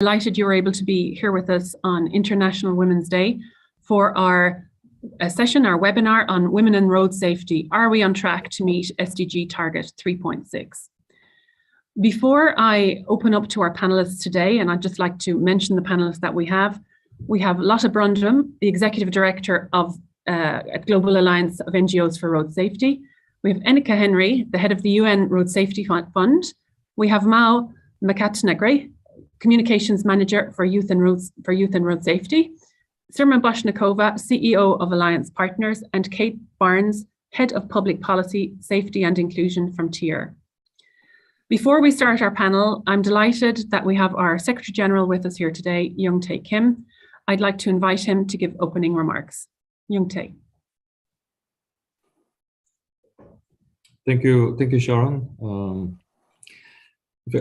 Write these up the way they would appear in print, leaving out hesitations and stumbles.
Delighted you were able to be here with us on International Women's Day for our session, our webinar on women and road safety. Are we on track to meet SDG target 3.6? Before I open up to our panelists today, and I'd just like to mention the panelists that we have Lotte Brundum, the Executive Director of Global Alliance of NGOs for Road Safety. We have Ennika Henry, the head of the UN Road Safety Fund. We have Mao Makatnagre, Communications Manager for Youth and Road Safety, Sirma Boshnikova, CEO of Alliance Partners, and Kate Barnes, Head of Public Policy, Safety and Inclusion from TIER. Before we start our panel, I'm delighted that we have our Secretary General with us here today, Young-tae Kim. I'd like to invite him to give opening remarks. Young-tae. Thank you, Sharon.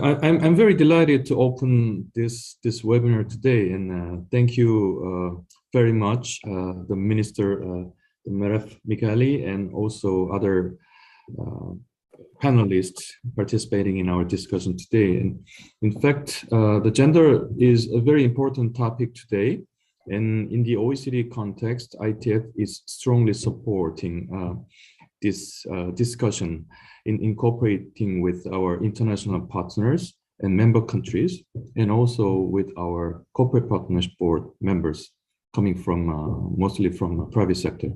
I'm very delighted to open this webinar today, and thank you very much, the Minister Meref Mikali, and also other panelists participating in our discussion today. And in fact, the gender is a very important topic today, and in the OECD context, ITF is strongly supporting this discussion in incorporating with our international partners and member countries, and also with our corporate partnership board members coming from mostly from the private sector.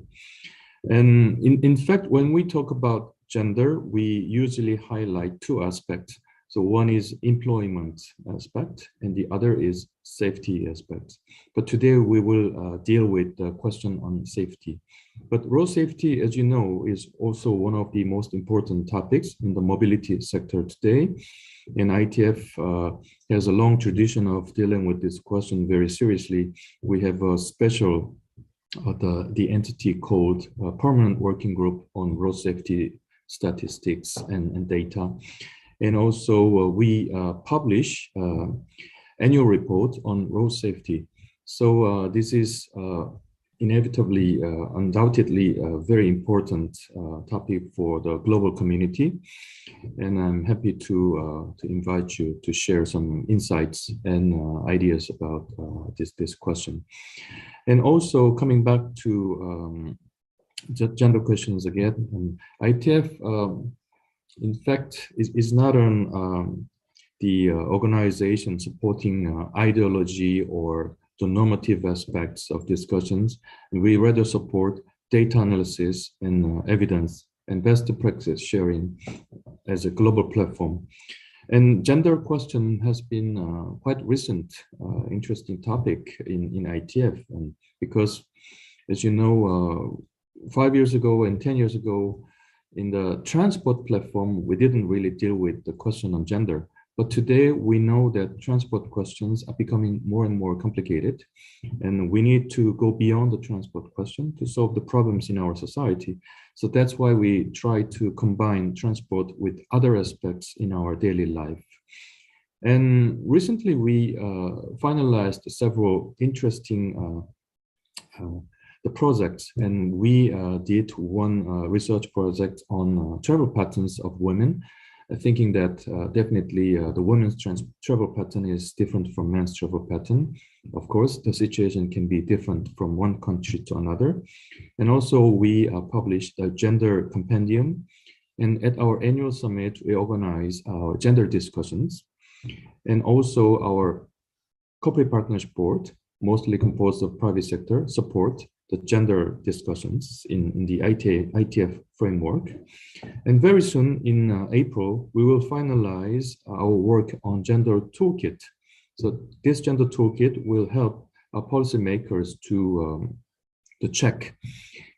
And in fact, when we talk about gender, we usually highlight two aspects. So one is employment aspect, and the other is safety aspect. But today we will deal with the question on safety. But road safety, as you know, is also one of the most important topics in the mobility sector today. And ITF has a long tradition of dealing with this question very seriously. We have a special, the entity called Permanent Working Group on Road Safety Statistics and Data. And also we publish annual report on road safety. So this is inevitably, undoubtedly a very important topic for the global community. And I'm happy to invite you to share some insights and ideas about this question. And also coming back to gender questions again, ITF, in fact, is not on the organization supporting ideology or the normative aspects of discussions. We rather support data analysis and evidence and best practice sharing as a global platform. And gender question has been quite recent, interesting topic in ITF, and because, as you know, 5 years ago and 10 years ago, in the transport platform, we didn't really deal with the question on gender. But today we know that transport questions are becoming more and more complicated, and we need to go beyond the transport question to solve the problems in our society. So that's why we try to combine transport with other aspects in our daily life. And recently we finalized several interesting the projects, and we did one research project on travel patterns of women, thinking that definitely the women's travel pattern is different from men's travel pattern. Of course, the situation can be different from one country to another. And also we published a gender compendium, and at our annual summit, we organize our gender discussions, and also our corporate partnership board, mostly composed of private sector, support the gender discussions in the ITF framework. And very soon in April, we will finalize our work on gender toolkit. So this gender toolkit will help our policymakers to check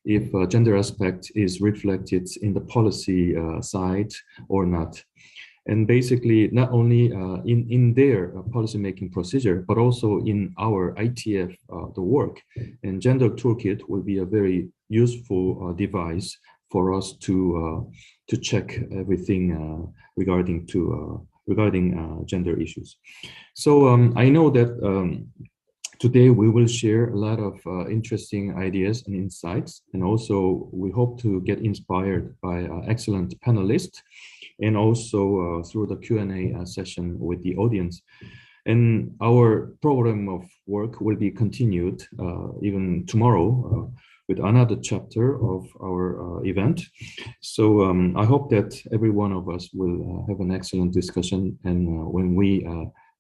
if gender aspect is reflected in the policy side or not. And basically, not only in their policymaking procedure, but also in our ITF, the work. And gender toolkit will be a very useful device for us to check everything regarding gender issues. So I know that today we will share a lot of interesting ideas and insights, and also we hope to get inspired by excellent panelists, and also through the Q&A session with the audience. And our program of work will be continued even tomorrow with another chapter of our event. So I hope that every one of us will have an excellent discussion. And when we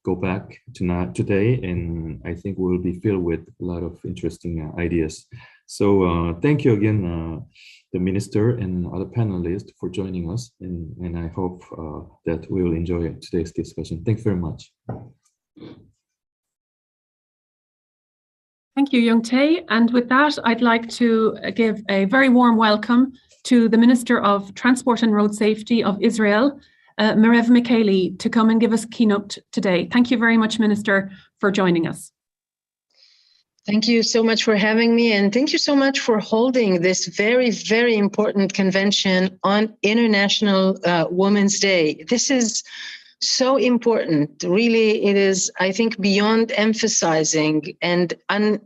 go back today, and I think we'll be filled with a lot of interesting ideas. So thank you again, the minister and other panelists for joining us. And I hope that we will enjoy today's discussion. Thank you very much. Thank you, Young Tae. And with that, I'd like to give a very warm welcome to the Minister of Transport and Road Safety of Israel, Merev Mikhaeli, to come and give us a keynote today. Thank you very much, Minister, for joining us. Thank you so much for having me, and thank you so much for holding this very, very important convention on International Women's Day. This is so important. Really, it is, I think, beyond emphasizing and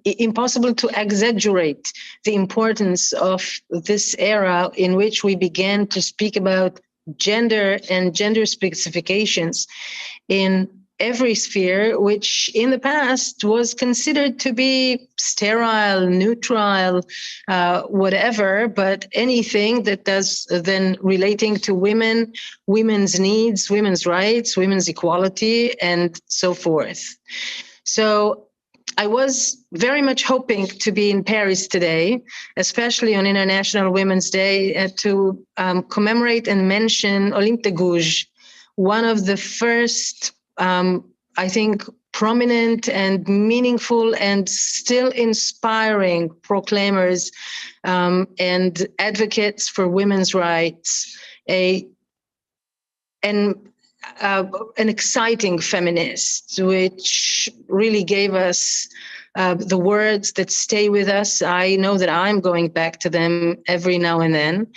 impossible to exaggerate the importance of this era in which we began to speak about gender and gender specifications in every sphere, which in the past was considered to be sterile, neutral, whatever, but anything that does then relating to women, women's needs, women's rights, women's equality, and so forth. So I was very much hoping to be in Paris today, especially on International Women's Day, to commemorate and mention Olympe de Gouges, one of the first I think, prominent and meaningful and still inspiring proclaimers and advocates for women's rights, an exciting feminist, which really gave us the words that stay with us. I know that I'm going back to them every now and then,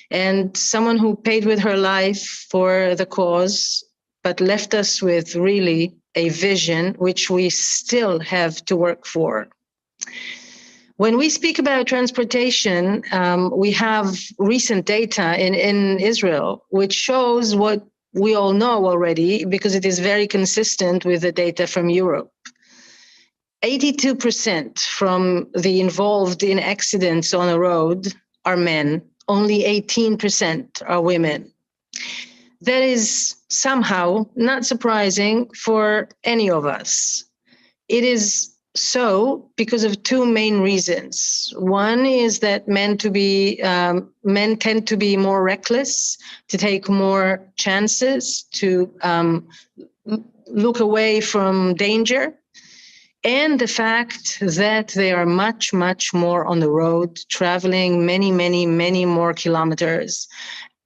and someone who paid with her life for the cause, but left us with really a vision which we still have to work for. When we speak about transportation, we have recent data in Israel, which shows what we all know already, because it is very consistent with the data from Europe. 82% from the involved in accidents on the road are men, only 18% are women. That is somehow not surprising for any of us. It is so because of two main reasons. One is that men tend to be more reckless, to take more chances, to look away from danger, and the fact that they are much, much more on the road, traveling many, many, many more kilometers.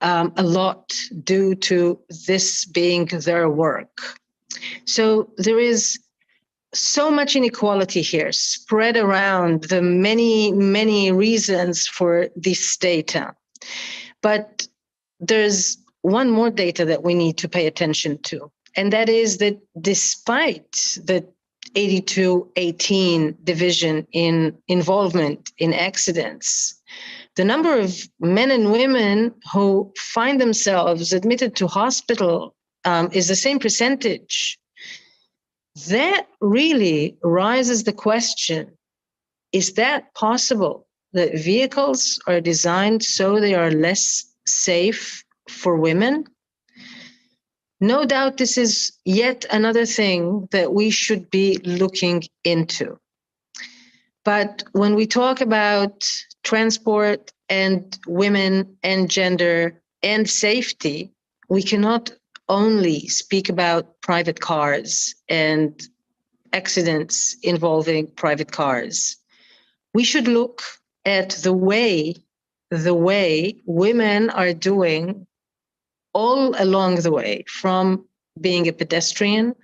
A lot due to this being their work. So there is so much inequality here spread around the many, many reasons for this data. But there's one more data that we need to pay attention to, and that is that despite the 82-18 division in involvement in accidents, the number of men and women who find themselves admitted to hospital is the same percentage. That really raises the question, is that possible, that vehicles are designed so they are less safe for women? No doubt this is yet another thing that we should be looking into. But when we talk about transport and women and gender and safety, we cannot only speak about private cars and accidents involving private cars. We should look at the way women are doing all along the way, from being a pedestrian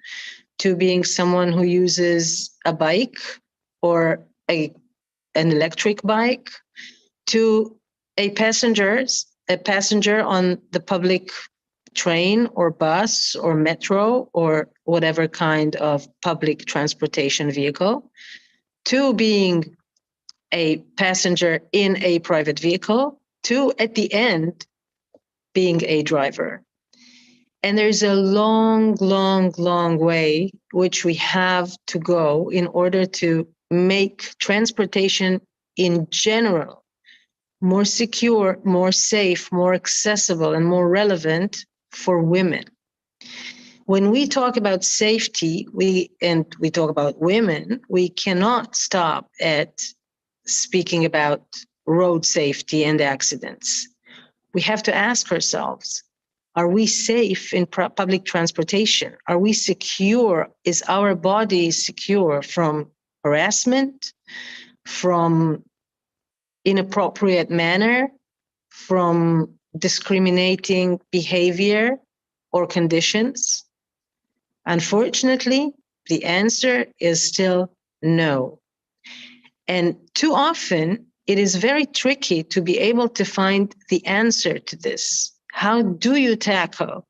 to being someone who uses a bike or an electric bike, to a passenger on the public train or bus or metro or whatever kind of public transportation vehicle, to being a passenger in a private vehicle, to, at the end, being a driver. And there's a long, long, long way which we have to go in order to make transportation in general more secure, more safe, more accessible, and more relevant for women. When we talk about safety, we talk about women, we cannot stop at speaking about road safety and accidents. We have to ask ourselves, are we safe in public transportation? Are we secure? Is our body secure from harassment, from inappropriate manner, from discriminating behavior or conditions? Unfortunately, the answer is still no. And too often, it is very tricky to be able to find the answer to this. How do you tackle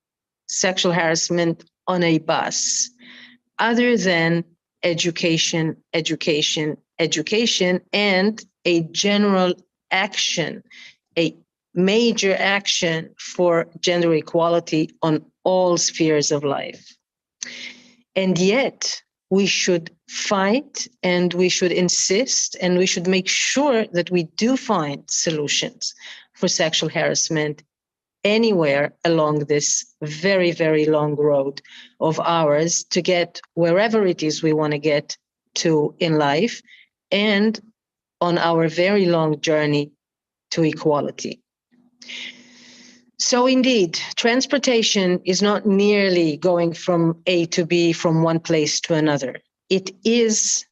sexual harassment on a bus other than education, education, education, and a general action, a major action for gender equality on all spheres of life? And yet, we should fight and we should insist and we should make sure that we do find solutions for sexual harassment anywhere along this very, very long road of ours to get wherever it is we want to get to in life and on our very long journey to equality. So indeed, transportation is not merely going from A to B from one place to another. It is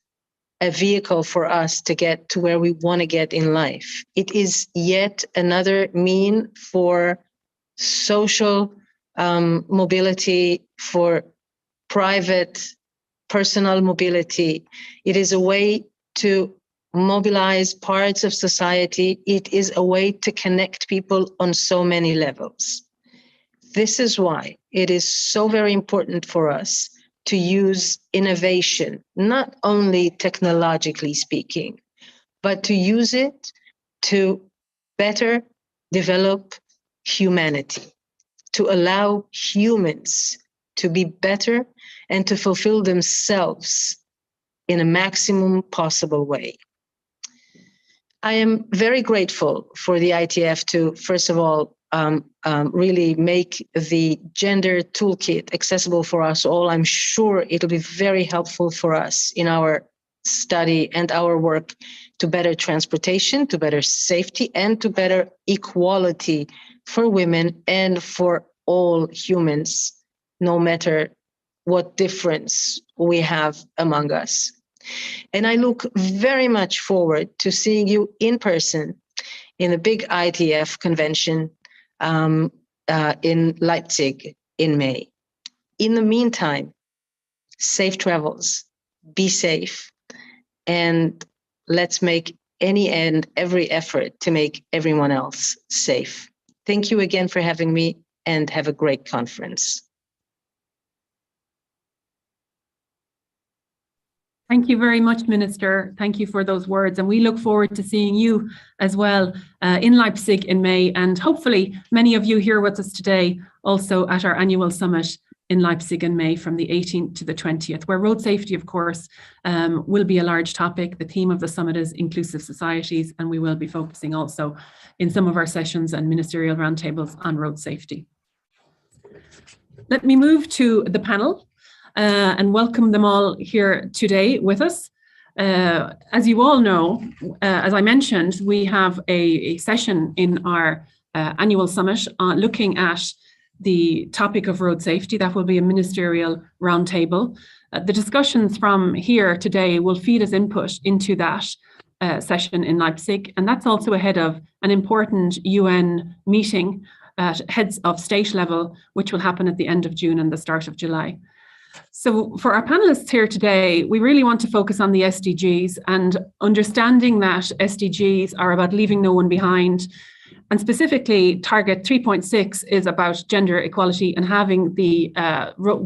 a vehicle for us to get to where we want to get in life. It is yet another mean for social mobility, for private, personal mobility. It is a way to mobilize parts of society. It is a way to connect people on so many levels. This is why it is so very important for us to use innovation, not only technologically speaking, but to use it to better develop humanity, to allow humans to be better and to fulfill themselves in a maximum possible way. I am very grateful for the ITF to, first of all, really make the gender toolkit accessible for us all. I'm sure it'll be very helpful for us in our study and our work to better transportation, to better safety, and to better equality for women and for all humans, no matter what difference we have among us. And I look very much forward to seeing you in person in the big ITF convention in Leipzig in May. In the meantime, safe travels, be safe, and let's make any and every effort to make everyone else safe. Thank you again for having me, and have a great conference. Thank you very much, Minister. Thank you for those words. And we look forward to seeing you as well in Leipzig in May. And hopefully many of you here with us today also at our annual summit in Leipzig in May from the 18th to the 20th, where road safety, of course, will be a large topic. The theme of the summit is inclusive societies, and we will be focusing also in some of our sessions and ministerial roundtables on road safety. Let me move to the panel. And welcome them all here today with us. As you all know, as I mentioned, we have a session in our annual summit looking at the topic of road safety. That will be a ministerial roundtable. The discussions from here today will feed us input into that session in Leipzig, and that's also ahead of an important UN meeting at heads of state level, which will happen at the end of June and the start of July. So for our panelists here today, we really want to focus on the SDGs and understanding that SDGs are about leaving no one behind. And specifically, target 3.6 is about gender equality and having the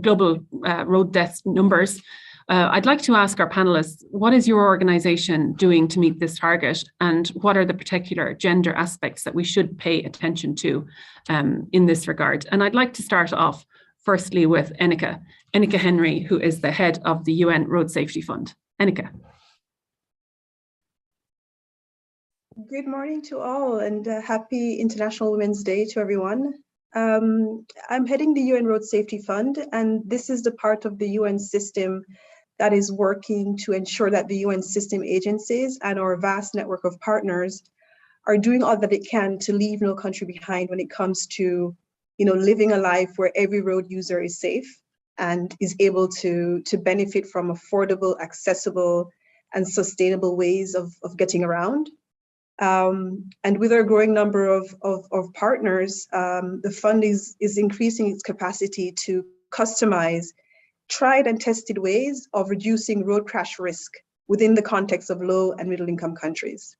global road death numbers. I'd like to ask our panelists, what is your organization doing to meet this target? And what are the particular gender aspects that we should pay attention to in this regard? And I'd like to start off firstly with Enika Henry, who is the head of the UN Road Safety Fund. Enika. Good morning to all, and happy International Women's Day to everyone. I'm heading the UN Road Safety Fund, and this is the part of the UN system that is working to ensure that the UN system agencies and our vast network of partners are doing all that it can to leave no country behind when it comes to, living a life where every road user is safe and is able to benefit from affordable, accessible, and sustainable ways of getting around. And with our growing number of partners, the fund is increasing its capacity to customize tried and tested ways of reducing road crash risk within the context of low and middle income countries.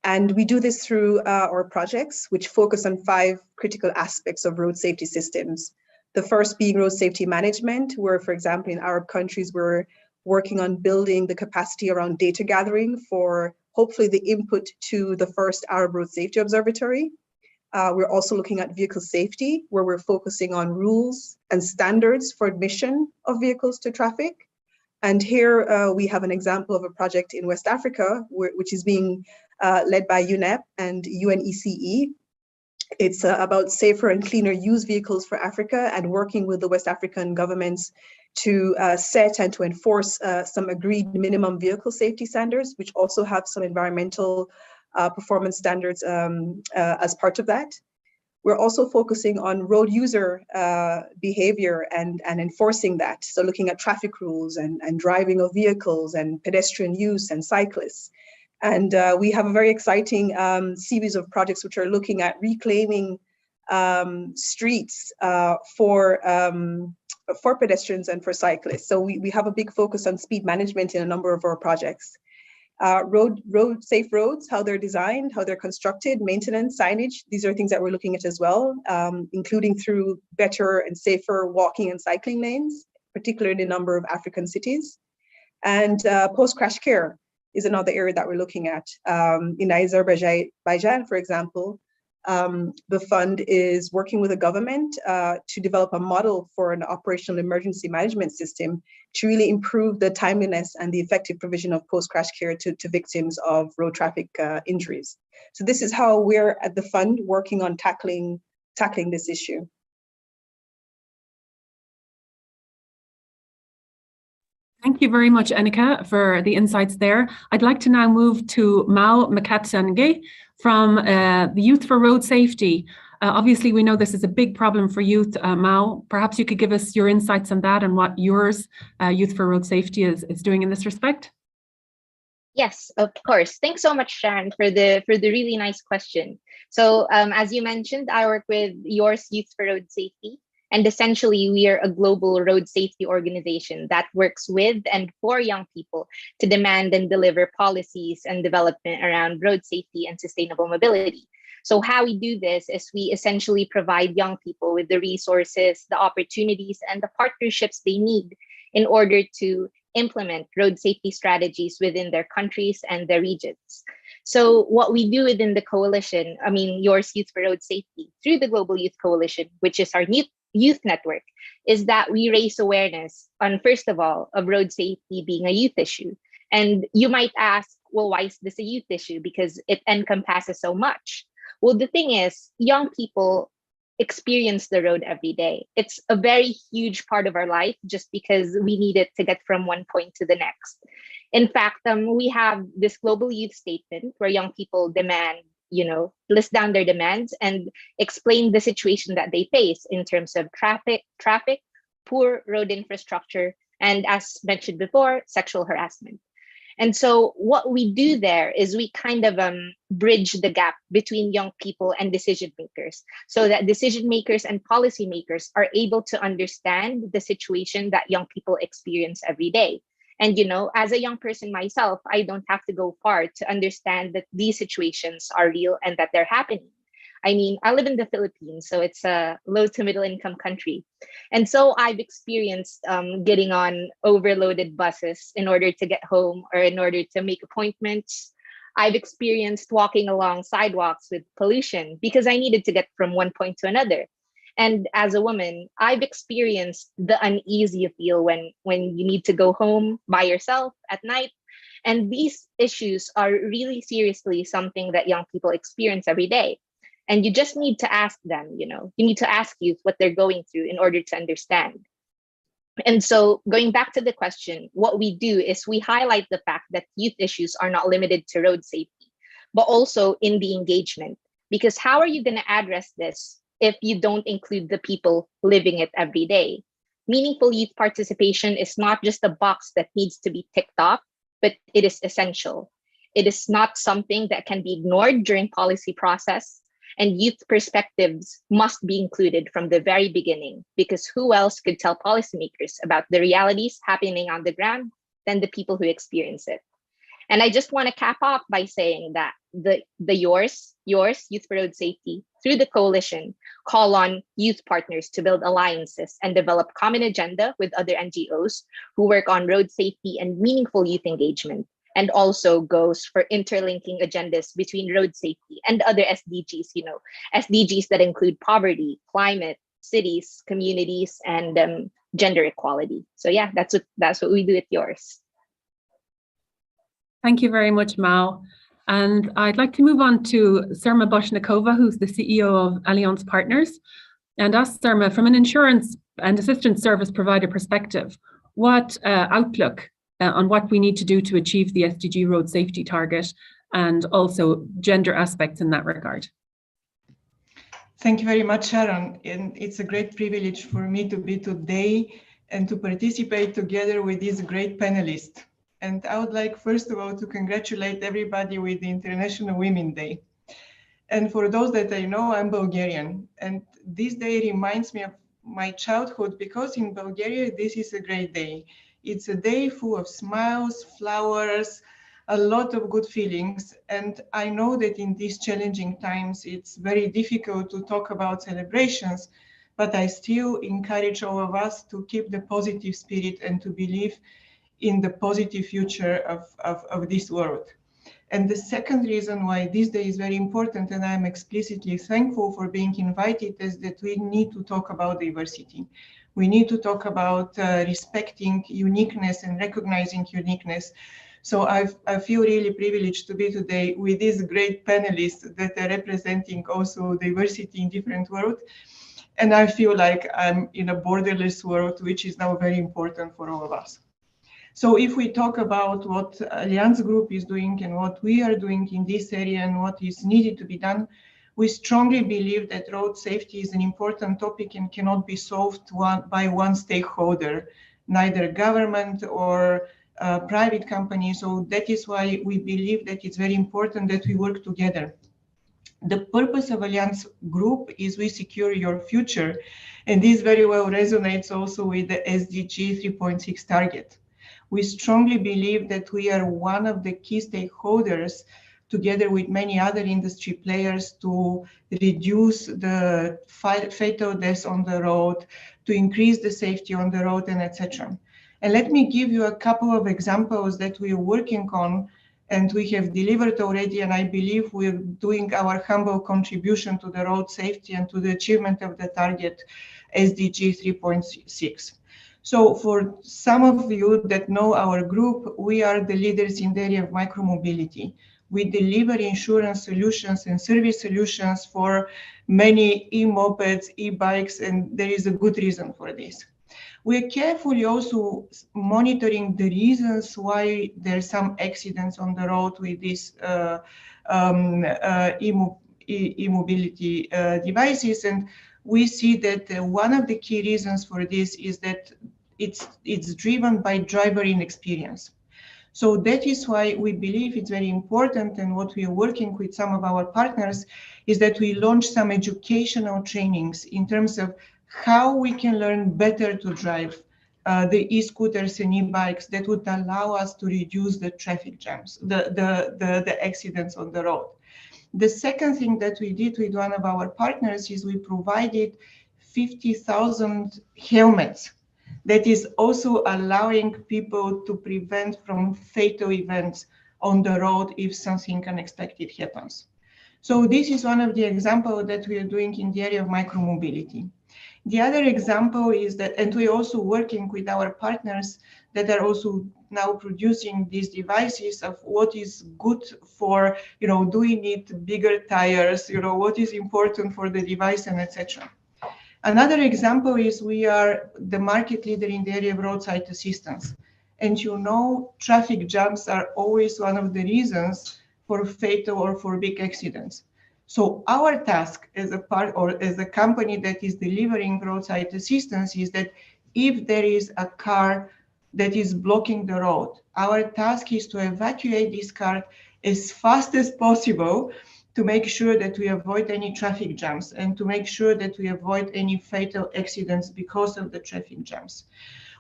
And we do this through our projects, which focus on 5 critical aspects of road safety systems. The first being road safety management, where, for example, in Arab countries, we're working on building the capacity around data gathering for hopefully the input to the first Arab Road Safety Observatory. We're also looking at vehicle safety, where we're focusing on rules and standards for admission of vehicles to traffic. And here we have an example of a project in West Africa, which is being led by UNEP and UNECE. It's about safer and cleaner used vehicles for Africa, and working with the West African governments to set and to enforce some agreed minimum vehicle safety standards, which also have some environmental performance standards as part of that. We're also focusing on road user behavior and enforcing that. So looking at traffic rules and driving of vehicles and pedestrian use and cyclists. And we have a very exciting series of projects which are looking at reclaiming streets for pedestrians and for cyclists. So we have a big focus on speed management in a number of our projects. Safe roads, how they're designed, how they're constructed, maintenance, signage. These are things that we're looking at as well, including through better and safer walking and cycling lanes, particularly in a number of African cities. And post-crash care is another area that we're looking at. In Azerbaijan, for example, the fund is working with the government to develop a model for an operational emergency management system to really improve the timeliness and the effective provision of post-crash care to victims of road traffic injuries. So this is how we're at the fund working on tackling this issue. Thank you very much, Enika, for the insights there. I'd like to now move to Mao Makatsange from the Youth for Road Safety. Obviously, we know this is a big problem for youth. Mao, perhaps you could give us your insights on that and what yours, Youth for Road Safety, is doing in this respect. Yes, of course. Thanks so much, Sharon, for the really nice question. So as you mentioned, I work with yours Youth for Road Safety. And essentially, we are a global road safety organization that works with and for young people to demand and deliver policies and development around road safety and sustainable mobility. So how we do this is we essentially provide young people with the resources, the opportunities, and the partnerships they need in order to implement road safety strategies within their countries and their regions. So what we do within the coalition, yours Youth for Road Safety, through the Global Youth Coalition, which is our youth network, is that we raise awareness on, first of all, of road safety being a youth issue. And you might ask, well, why is this a youth issue? Because it encompasses so much. Well, the thing is, young people experience the road every day. It's a very huge part of our life just because we need it to get from one point to the next. In fact, we have this global youth statement where young people demand, list down their demands and explain the situation that they face in terms of traffic, poor road infrastructure, and as mentioned before, sexual harassment. And so what we do there is we kind of bridge the gap between young people and decision makers so that decision makers and policy makers are able to understand the situation that young people experience every day. And, as a young person myself, I don't have to go far to understand that these situations are real and that they're happening. I live in the Philippines, so it's a low to middle income country. And so I've experienced getting on overloaded buses in order to get home or in order to make appointments. I've experienced walking along sidewalks with pollution because I needed to get from one point to another. And as a woman, I've experienced the unease you feel when you need to go home by yourself at night. And these issues are really seriously something that young people experience every day. And you just need to ask them, you need to ask youth what they're going through in order to understand. And so going back to the question, what we do is we highlight the fact that youth issues are not limited to road safety, but also in the engagement. Because how are you going to address this if you don't include the people living it every day? Meaningful youth participation is not just a box that needs to be ticked off, but it is essential. It is not something that can be ignored during policy process. And youth perspectives must be included from the very beginning, because who else could tell policymakers about the realities happening on the ground than the people who experience it? And I just want to cap off by saying that the yours, Youth for Road Safety, through the coalition, call on youth partners to build alliances and develop common agenda with other NGOs who work on road safety and meaningful youth engagement, and also goes for interlinking agendas between road safety and other SDGs, SDGs that include poverty, climate, cities, communities, and gender equality. So yeah, that's what we do at yours. Thank you very much, Mao. And I'd like to move on to Surma Boshnikova, who's the CEO of Allianz Partners, and ask Surma, from an insurance and assistance service provider perspective, what outlook on what we need to do to achieve the SDG road safety target, and also gender aspects in that regard. Thank you very much, Sharon. And it's a great privilege for me to be today and to participate together with these great panelists. And I would like, first of all, to congratulate everybody with the International Women's Day. And for those that I know, I'm Bulgarian. And this day reminds me of my childhood, because in Bulgaria, this is a great day. It's a day full of smiles, flowers, a lot of good feelings. And I know that in these challenging times, it's very difficult to talk about celebrations, but I still encourage all of us to keep the positive spirit and to believe in the positive future of this world. And the second reason why this day is very important, and I'm explicitly thankful for being invited, is that we need to talk about diversity. We need to talk about respecting uniqueness and recognizing uniqueness. So I feel really privileged to be today with these great panelists that are representing also diversity in different worlds. And I feel like I'm in a borderless world, which is now very important for all of us. So if we talk about what Allianz Group is doing and what we are doing in this area and what is needed to be done, we strongly believe that road safety is an important topic and cannot be solved by one stakeholder, neither government or private companies. So that is why we believe that it's very important that we work together. The purpose of Allianz Group is we secure your future. And this very well resonates also with the SDG 3.6 target. We strongly believe that we are one of the key stakeholders, together with many other industry players, to reduce the fatal deaths on the road, to increase the safety on the road, and etc. And let me give you a couple of examples that we are working on and we have delivered already, and I believe we're doing our humble contribution to the road safety and to the achievement of the target SDG 3.6. So for some of you that know our group, we are the leaders in the area of micromobility. We deliver insurance solutions and service solutions for many e-mopeds, e-bikes, and there is a good reason for this. We're carefully also monitoring the reasons why there are some accidents on the road with these e-mobility devices, and we see that one of the key reasons for this is that it's driven by driver inexperience. So that is why we believe it's very important, and what we are working with some of our partners is that we launch some educational trainings in terms of how we can learn better to drive the e-scooters and e-bikes that would allow us to reduce the traffic jams, the accidents on the road. The second thing that we did with one of our partners is we provided 50,000 helmets. That is also allowing people to prevent from fatal events on the road if something unexpected happens. So this is one of the examples that we are doing in the area of micromobility. The other example is that, and we're also working with our partners that are also now producing these devices of what is good for, do we need bigger tires, what is important for the device, and etc. Another example is we are the market leader in the area of roadside assistance. And traffic jams are always one of the reasons for fatal or for big accidents. So our task as a company that is delivering roadside assistance is that if there is a car that is blocking the road, our task is to evacuate this car as fast as possible to make sure that we avoid any traffic jams and to make sure that we avoid any fatal accidents because of the traffic jams.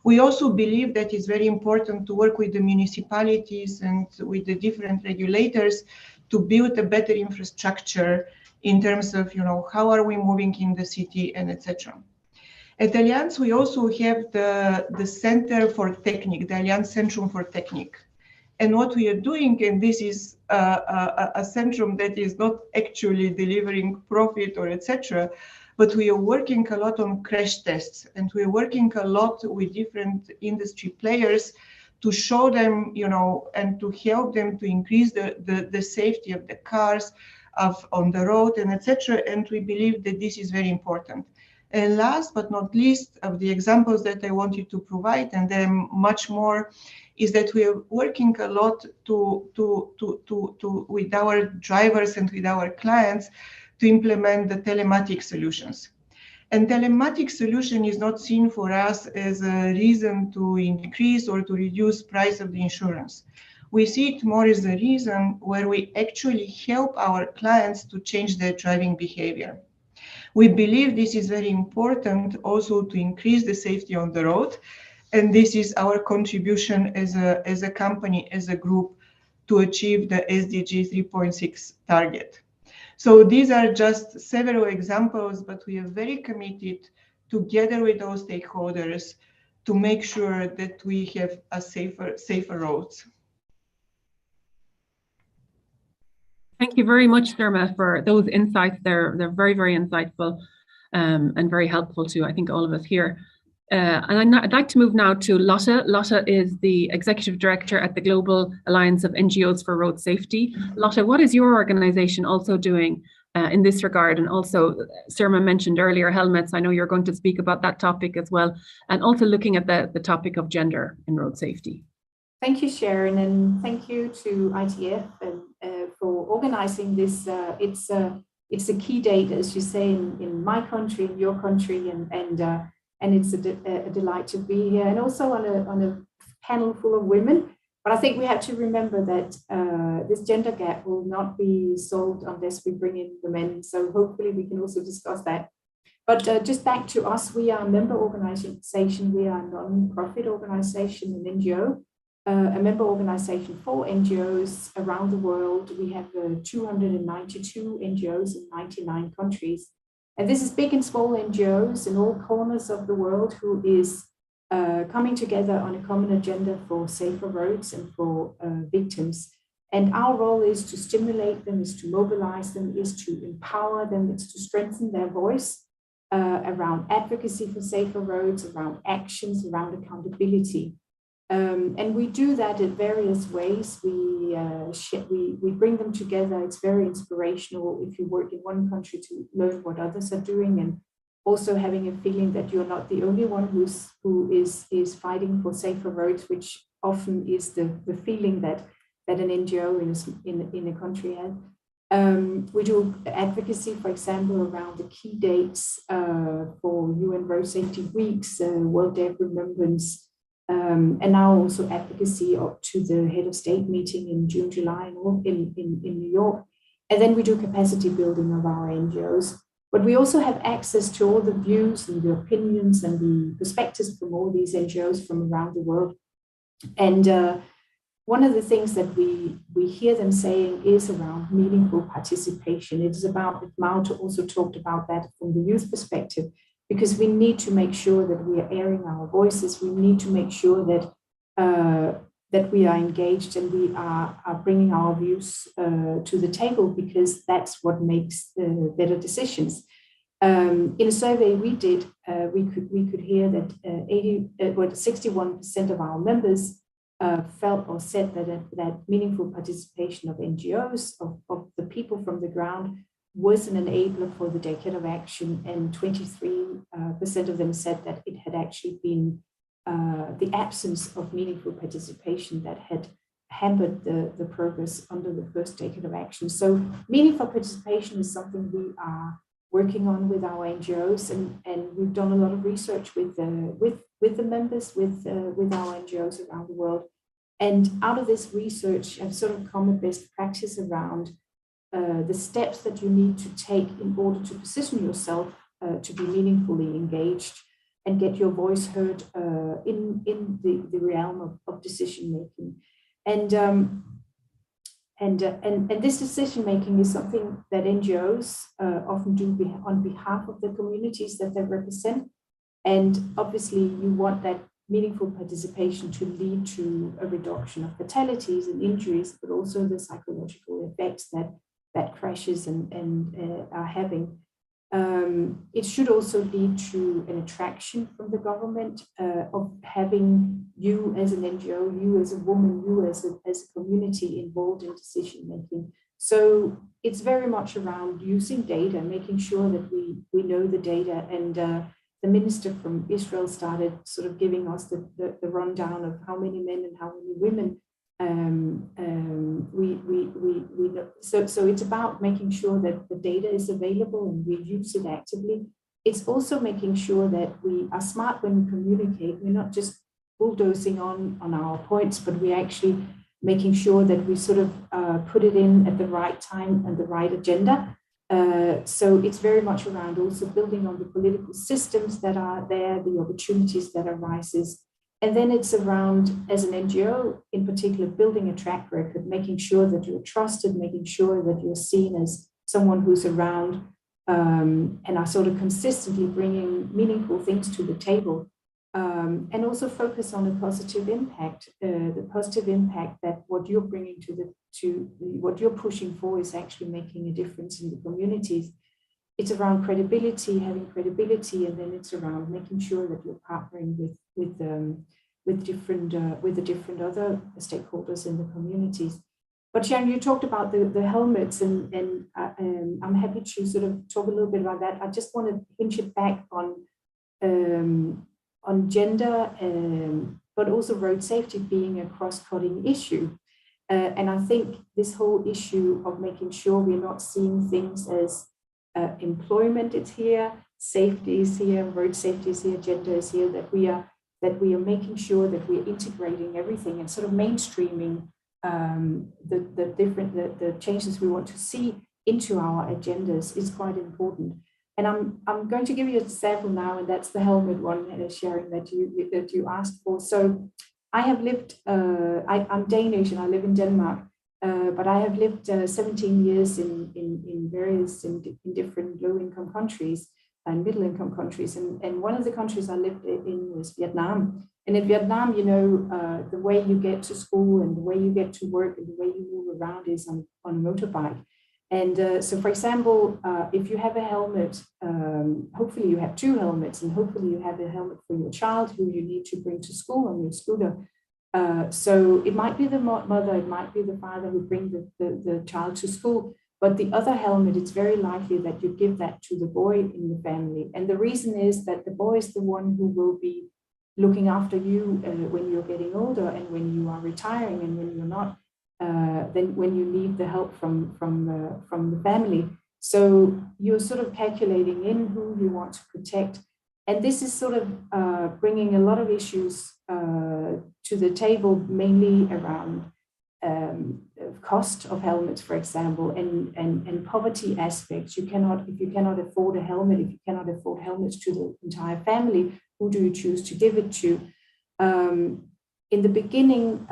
We also believe that it's very important to work with the municipalities and with the different regulators to build a better infrastructure in terms of, how are we moving in the city and etc. At Allianz, we also have the Center for Technique, the Allianz Centrum for Technique. And what we are doing, and this is a centrum that is not actually delivering profit or etc., but we are working a lot on crash tests, and we are working a lot with different industry players to show them, and to help them to increase the safety of the cars on the road and etc. And we believe that this is very important. And last but not least, of the examples that I wanted to provide, and then much more, is that we are working a lot with our drivers and with our clients to implement the telematic solutions. And telematic solution is not seen for us as a reason to increase or to reduce price of the insurance. We see it more as a reason where we actually help our clients to change their driving behavior. We believe this is very important also to increase the safety on the road. And this is our contribution as a company, as a group, to achieve the SDG 3.6 target. So these are just several examples, but we are very committed together with those stakeholders to make sure that we have a safer roads. Thank you very much, Surma, for those insights. They're very, very insightful and very helpful to, I think, all of us here. And I'd like to move now to Lotte. Lotte is the Executive Director at the Global Alliance of NGOs for Road Safety. Lotte, what is your organization also doing in this regard? And also, Surma mentioned earlier helmets. I know you're going to speak about that topic as well, and also looking at the topic of gender in road safety. Thank you, Sharon, and thank you to ITF for organizing this. It's a key date, as you say, in my country, in your country, and it's a delight to be here, and also on a panel full of women. But I think we have to remember that this gender gap will not be solved unless we bring in the men. So hopefully we can also discuss that. But just back to us, we are a member organization. We are a non-profit organization, an NGO, a member organization for NGOs around the world. We have 292 NGOs in 99 countries. And this is big and small NGOs in all corners of the world who is coming together on a common agenda for safer roads and for victims. And our role is to stimulate them, is to mobilize them, is to empower them, is to strengthen their voice around advocacy for safer roads, around actions, around accountability. And we do that in various ways. We bring them together. It's very inspirational if you work in one country to learn what others are doing, and also having a feeling that you're not the only one who is fighting for safer roads, which often is the feeling that an NGO in a country has. We do advocacy, for example, around the key dates for UN Road Safety Weeks, World Day of Remembrance, and now also advocacy up to the head of state meeting in June, July in New York. And then we do capacity building of our NGOs. But we also have access to all the views and the opinions and the perspectives from all these NGOs from around the world. And one of the things that we hear them saying is around meaningful participation. It is about, Maud also talked about that from the youth perspective, because we need to make sure that we are airing our voices. We need to make sure that we are engaged and we are bringing our views to the table, because that's what makes better decisions. In a survey we did, we could hear that 61% of our members felt or said that meaningful participation of NGOs, of the people from the ground, was an enabler for the Decade of Action, and 23% of them said that it had actually been the absence of meaningful participation that had hampered the progress under the first Decade of Action. So meaningful participation is something we are working on with our NGOs, and we've done a lot of research with the members, with our NGOs around the world. And out of this research, I've sort of come a best practice around the steps that you need to take in order to position yourself to be meaningfully engaged and get your voice heard in the realm of decision making. And this decision making is something that NGOs often do on behalf of the communities that they represent. And obviously, you want that meaningful participation to lead to a reduction of fatalities and injuries, but also the psychological effects that crashes are having. It should also lead to an attraction from the government of having you as an NGO, you as a woman, you as a community involved in decision making. So it's very much around using data, making sure that we know the data. And the minister from Israel started sort of giving us the rundown of how many men and how many women we know. So it's about making sure that the data is available and we use it actively. It's also making sure that we are smart when we communicate. We're not just bulldozing on our points, but we're actually making sure that we sort of put it in at the right time and the right agenda. So it's very much around also building on the political systems that are there, the opportunities that arises. And then it's around, as an NGO in particular, building a track record, making sure that you're trusted, making sure that you're seen as someone who's around and are sort of consistently bringing meaningful things to the table. And also focus on a positive impact, the positive impact that what you're bringing to what you're pushing for is actually making a difference in the communities. It's around credibility, having credibility, and then it's around making sure that you're partnering with the different other stakeholders in the communities. But Sharon, you talked about the helmets, and I'm happy to sort of talk a little bit about that. I just want to hinge it back on gender, but also road safety being a cross-cutting issue. And I think this whole issue of making sure we're not seeing things as employment is here, safety is here, road safety is here, gender is here, that we are making sure that we're integrating everything and sort of mainstreaming the changes we want to see into our agendas is quite important. And I'm going to give you an example now, and that's the helmet one, Sharon, that you asked for. So I have lived, I'm Danish and I live in Denmark, but I have lived 17 years in various different low-income countries and middle-income countries. And one of the countries I lived in was Vietnam. And in Vietnam, you know, the way you get to school and the way you get to work and the way you move around is on a motorbike. And so, for example, if you have a helmet, hopefully you have two helmets, and hopefully you have a helmet for your child who you need to bring to school on your scooter. So it might be the mother, it might be the father who bring the child to school, but the other helmet, it's very likely that you give that to the boy in the family. And the reason is that the boy is the one who will be looking after you when you're getting older and when you are retiring and when you're not. Then when you need the help from the family. So you're sort of calculating in who you want to protect. And this is sort of bringing a lot of issues to the table, mainly around cost of helmets, for example, and poverty aspects. If you cannot afford a helmet, if you cannot afford helmets to the entire family, who do you choose to give it to? In the beginning,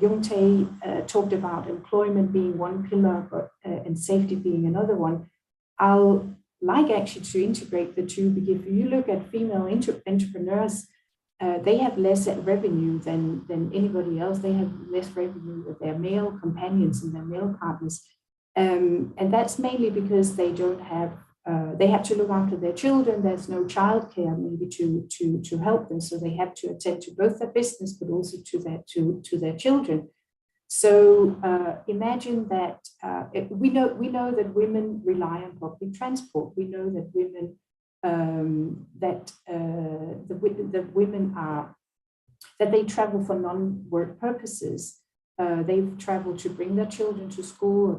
Jung Tae talked about employment being one pillar, and safety being another one. I'll like actually to integrate the two, because if you look at female entrepreneurs, they have less revenue than anybody else. They have less revenue with their male companions and their male partners. And that's mainly because they don't have they have to look after their children. There's no childcare maybe to help them, so they have to attend to both their business but also to their children. So imagine that we know that women rely on public transport. We know that women the women are that they travel for non-work purposes. They travel to bring their children to school, or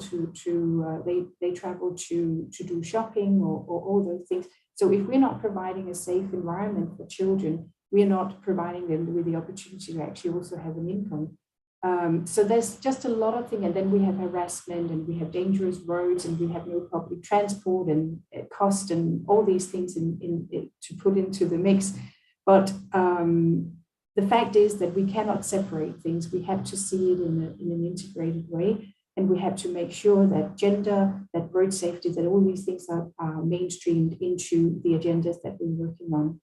they travel to do shopping or all those things. So if we're not providing a safe environment for children, we are not providing them with the opportunity to actually also have an income. So there's just a lot of things, and then we have harassment, and we have dangerous roads, and we have no public transport, and cost, and all these things to put into the mix. But the fact is that we cannot separate things. We have to see it in an integrated way, and we have to make sure that gender, that road safety, that all these things are mainstreamed into the agendas that we're working on.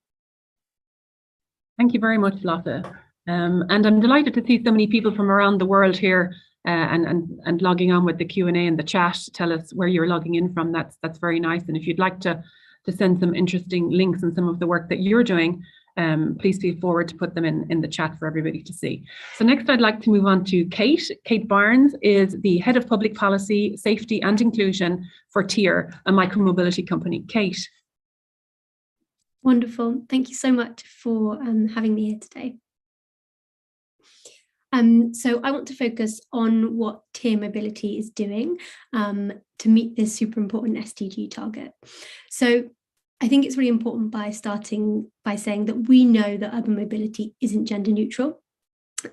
Thank you very much, Lotte. And I'm delighted to see so many people from around the world here and logging on with the Q&A and the chat. Tell us where you're logging in from. That's very nice. And if you'd like to send some interesting links and some of the work that you're doing, please feel forward to put them in the chat for everybody to see. So next I'd like to move on to Kate. Kate Barnes is the Head of Public Policy, Safety and Inclusion for TIER, a micromobility company. Kate. Wonderful. Thank you so much for having me here today. So I want to focus on what TIER Mobility is doing to meet this super important SDG target. So I think it's really important by starting by saying that we know that urban mobility isn't gender neutral.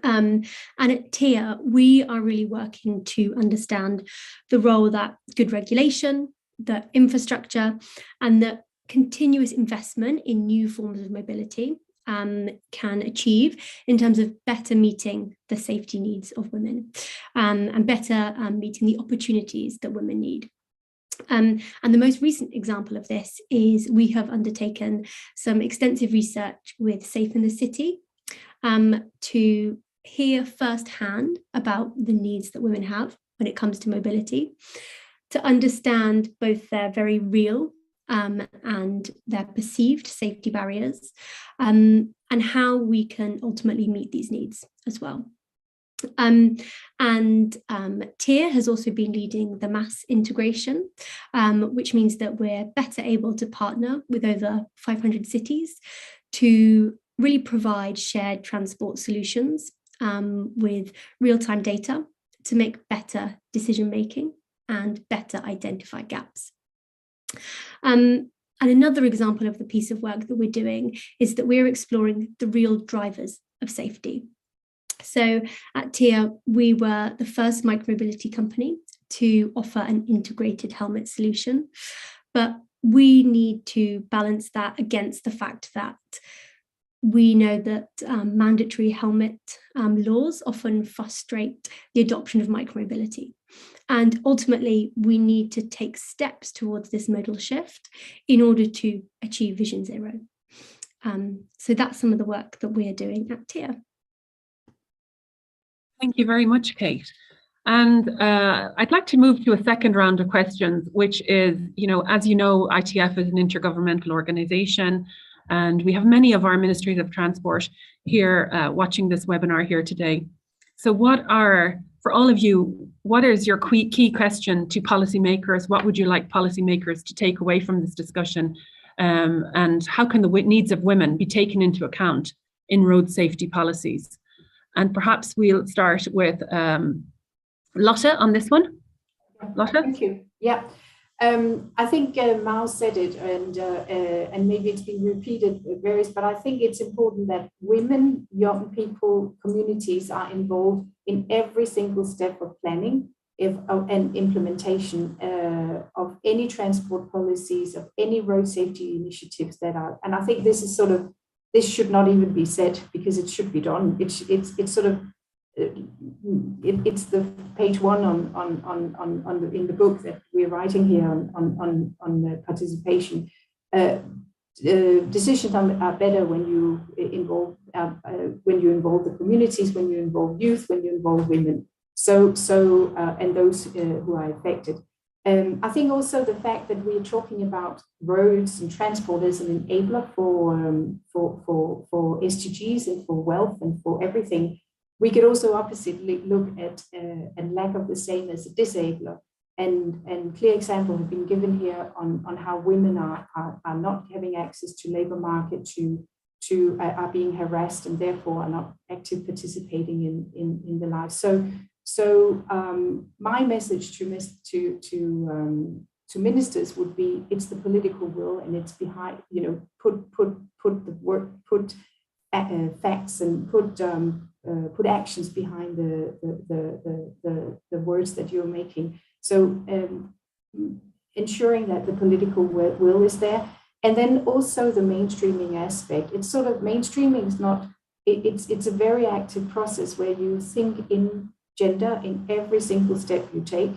And at TIER, we are really working to understand the role that good regulation, the infrastructure, and the continuous investment in new forms of mobility can achieve in terms of better meeting the safety needs of women and better meeting the opportunities that women need. And the most recent example of this is we have undertaken some extensive research with Safe in the City to hear firsthand about the needs that women have when it comes to mobility, to understand both their very real and their perceived safety barriers, and how we can ultimately meet these needs as well. TIER has also been leading the mass integration, which means that we're better able to partner with over 500 cities to really provide shared transport solutions with real-time data to make better decision-making and better identify gaps. And another example of the piece of work that we're doing is that we're exploring the real drivers of safety. So at TIER, we were the first micromobility company to offer an integrated helmet solution, but we need to balance that against the fact that we know that mandatory helmet laws often frustrate the adoption of micromobility. And ultimately, we need to take steps towards this modal shift in order to achieve Vision Zero. So that's some of the work that we're doing at TIER. Thank you very much, Kate. And I'd like to move to a second round of questions, which is, as you know, ITF is an intergovernmental organization, and we have many of our ministries of transport here watching this webinar here today. So for all of you, what is your key question to policymakers? What would you like policymakers to take away from this discussion? And how can the needs of women be taken into account in road safety policies? And perhaps we'll start with Lotte on this one. Lotte? Thank you. Yeah. I think Miles said it, and maybe it's been repeated various, but I think it's important that women, young people, communities are involved in every single step of planning and implementation of any transport policies, of any road safety initiatives that are. And I think this is this should not even be said because it should be done. It's the page 1 in the book that we're writing here on participation. Decisions are better when you involve the communities, when you involve youth, when you involve women. And those who are affected. I think also the fact that we're talking about roads and transport as an enabler for SDGs and for wealth and for everything, we could also oppositely look at a lack of the same as a disabler. And clear examples have been given here on how women are not having access to labor market, are being harassed and therefore are not actively participating in the life. So my message to ministers would be: it's the political will, and it's behind, put the work, put facts, and put actions behind the words that you're making. So ensuring that the political will is there, and then also the mainstreaming aspect. It's sort of mainstreaming is not. It's a very active process where you think in gender in every single step you take,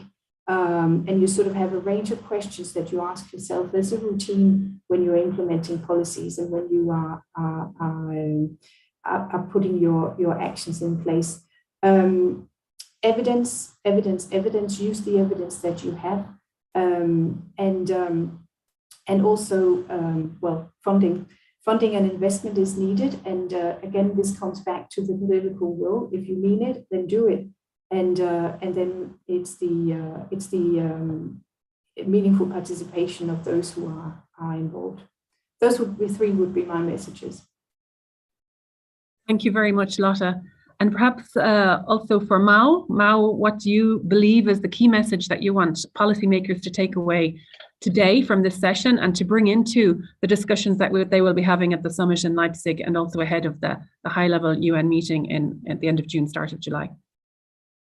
and you sort of have a range of questions that you ask yourself. There's a routine when you're implementing policies and when you are putting your actions in place. Evidence. Use the evidence that you have, and also funding. Funding and investment is needed, and again, this comes back to the political will. If you mean it, then do it. And then it's the meaningful participation of those who are involved. Those would be my messages. Thank you very much, Lotte. And perhaps also for Mao, what do you believe is the key message that you want policymakers to take away today from this session and to bring into the discussions that they will be having at the summit in Leipzig and also ahead of the high-level UN meeting at the end of June, start of July?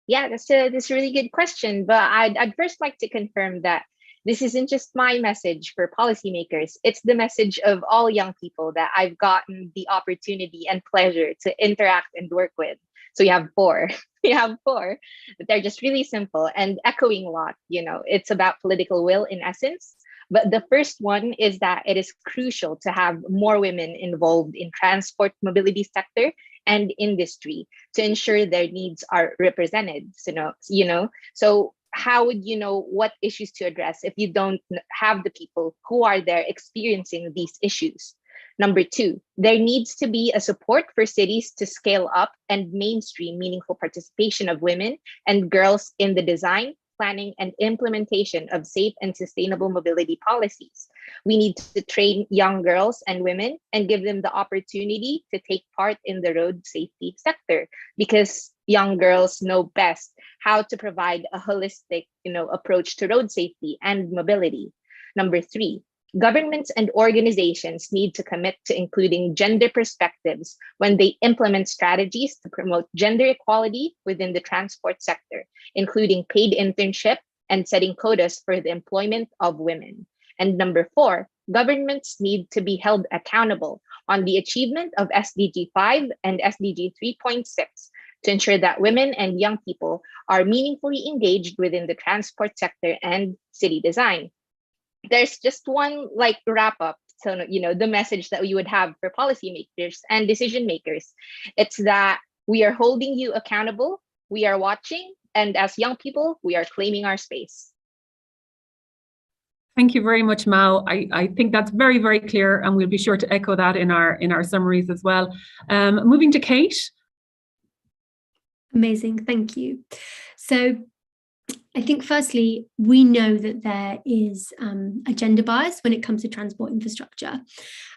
Yeah, that's a really good question. But I'd first like to confirm that this isn't just my message for policymakers. It's the message of all young people that I've gotten the opportunity and pleasure to interact and work with. So we have four. But they're just really simple and echoing a lot. It's about political will in essence. But the first one is that it is crucial to have more women involved in transport mobility sector and industry to ensure their needs are represented. So how would you know what issues to address if you don't have the people who are there experiencing these issues? Number two, there needs to be a support for cities to scale up and mainstream meaningful participation of women and girls in the design, planning, and implementation of safe and sustainable mobility policies. We need to train young girls and women and give them the opportunity to take part in the road safety sector, because young girls know best how to provide a holistic, approach to road safety and mobility. Number three, governments and organizations need to commit to including gender perspectives when they implement strategies to promote gender equality within the transport sector, including paid internship and setting quotas for the employment of women. And number four, governments need to be held accountable on the achievement of SDG 5 and SDG 3.6 to ensure that women and young people are meaningfully engaged within the transport sector and city design. There's just one wrap up. So, the message that we would have for policymakers and decision makers, it's that we are holding you accountable, we are watching, and as young people, we are claiming our space. Thank you very much, Mao. I think that's very, very clear, and we'll be sure to echo that in our summaries as well. Moving to Kate. Amazing, thank you. So I think firstly, we know that there is a gender bias when it comes to transport infrastructure,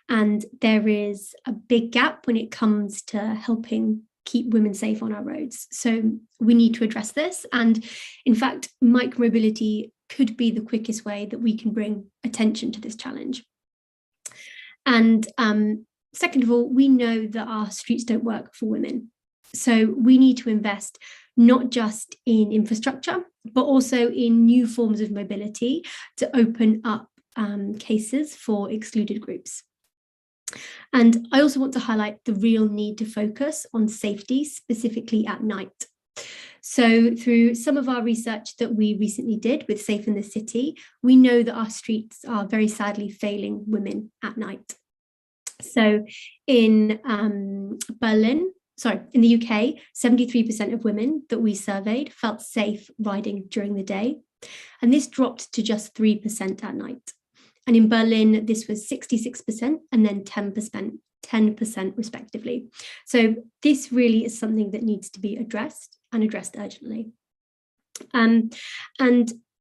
and there is a big gap when it comes to helping keep women safe on our roads. So we need to address this. And in fact, micromobility could be the quickest way that we can bring attention to this challenge. And second of all, we know that our streets don't work for women. So we need to invest not just in infrastructure, but also in new forms of mobility to open up cases for excluded groups. And I also want to highlight the real need to focus on safety, specifically at night. So through some of our research that we recently did with Safe in the City, we know that our streets are very sadly failing women at night. So in the UK, 73% of women that we surveyed felt safe riding during the day, And this dropped to just 3% at night. And in Berlin, this was 66% and then 10% respectively. So this really is something that needs to be addressed and addressed urgently. And